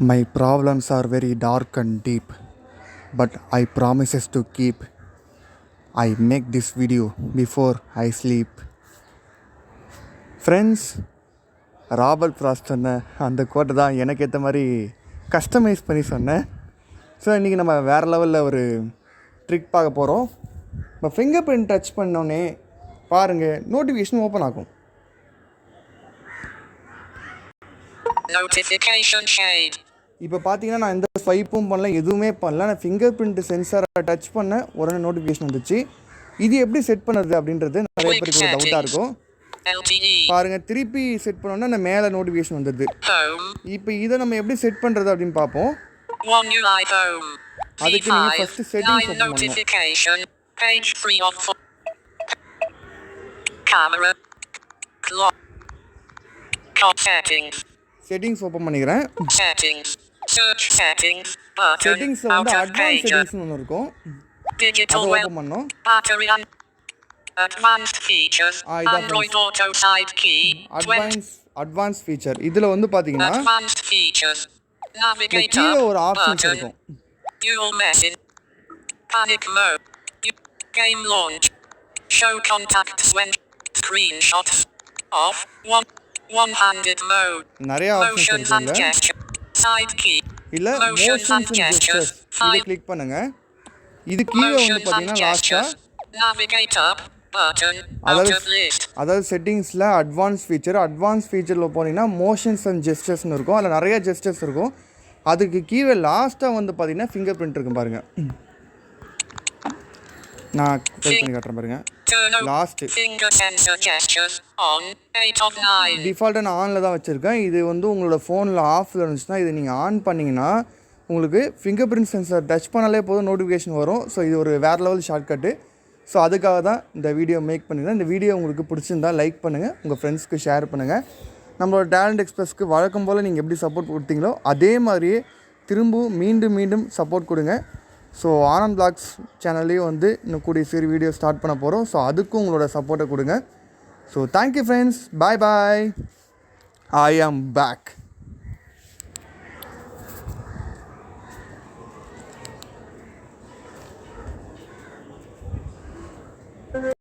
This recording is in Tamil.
My problems are very dark and deep, but I promises to keep. I make this video before I sleep. Friends, Robert frost சொன்ன அந்த கோட்டை தான் எனக்கு ஏற்ற மாதிரி கஸ்டமைஸ் பண்ணி சொன்னேன். ஸோ இன்றைக்கி நம்ம வேறு லெவலில் ஒரு ட்ரிக் பார்க்க போகிறோம். இப்போ ஃபிங்கர் பிரிண்ட் டச் பண்ணோன்னே பாருங்கள், நோட்டிஃபிகேஷன் ஓப்பன் ஆகும். இப்போ பார்த்தீங்கன்னா நான் எந்த ஸ்வைப்பும் பண்ணல, எதுவுமே பண்ணல. நான் ஃபிங்கர் பிரிண்ட் சென்சாரை டச் பண்ண உடனே நோட்டிஃபிகேஷன் வந்துச்சு. இது எப்படி செட் பண்ணுறது அப்படின்றது நிறைய பேருக்கு ஒரு டவுட்டாக இருக்கும். பாருங்கள், திருப்பி செட் பண்ணோன்னா அந்த மேலே நோட்டிஃபிகேஷன் வந்துடுது. இப்போ இதை நம்ம எப்படி செட் பண்ணுறது அப்படின்னு பார்ப்போம். அதுக்கு நீங்கள் ஃபஸ்ட்டு செட்டிங்ஸ் ஓப்பன் பண்ணணும். செட்டிங்ஸ் ஓப்பன் பண்ணிக்கிறேன். செட்டிங்ஸில் வந்து அட்வான்ஸ் செட்டிங்ஸ்னு ஒன்று இருக்கும், அதை ஓப்பன் பண்ணோம். அட்வான்ஸ் ஃபீச்சர் இதில் வந்து பார்த்தீங்கன்னா கீழே ஒரு ஆப்ஷன்ஸ் இருக்கும். நிறைய ஆப்ஷன்ஸ் இருக்குங்க. இல்லை மோஷன்ஸ் அண்ட் ஜெஸ்டர்ஸ் இதை கிளிக் பண்ணுங்க. இது கீழே வந்து பார்த்தீங்கன்னா லாஸ்ட்டாக அதாவது செட்டிங்ஸில் அட்வான்ஸ் ஃபீச்சரில் போனீங்கன்னா மோஷன்ஸ் அண்ட் ஜெஸ்டர்ஸ்னு இருக்கும். அதில் நிறைய ஜெஸ்டர்ஸ் இருக்கும். அதுக்கு கீழே லாஸ்ட்டாக வந்து பார்த்தீங்கன்னா ஃபிங்கர் பிரிண்ட் இருக்கும் பாருங்கள். நான் டைப் பண்ணி காட்டுறேன் பாருங்கள். லாஸ்ட்டு டிஃபால்ட்டாக நான் ஆனில் தான் வச்சுருக்கேன். இது வந்து உங்களோட ஃபோனில் ஆஃபில் இருந்துச்சுன்னா இது நீங்கள் ஆன் பண்ணிங்கன்னா உங்களுக்கு ஃபிங்கர் பிரிண்ட் சென்சார் டச் பண்ணாலே போதும் நோட்டிஃபிகேஷன் வரும். ஸோ இது ஒரு வேறு லெவல் ஷார்ட்கட்டு. ஸோ அதுக்காக தான் இந்த வீடியோ மேக் பண்ணியிருந்தேன். இந்த வீடியோ உங்களுக்கு பிடிச்சிருந்தா லைக் பண்ணுங்கள், உங்கள் ஃப்ரெண்ட்ஸ்க்கு ஷேர் பண்ணுங்கள். நம்மளோட டேலண்ட் எக்ஸ்பிரஸ்க்கு வழக்கம் போல் நீங்கள் எப்படி சப்போர்ட் கொடுத்தீங்களோ அதே மாதிரியே திரும்பவும் மீண்டும் சப்போர்ட் கொடுங்க. ஸோ ஆனந்த் பிளாக்ஸ் சேனல்லையும் வந்து இன்னும் கூடிய சரி வீடியோ ஸ்டார்ட் பண்ண போகிறோம். ஸோ அதுக்கும் உங்களோட சப்போர்ட்டை கொடுங்க. ஸோ தேங்க்யூ ஃப்ரெண்ட்ஸ், பாய். ஐ ஆம் பேக்.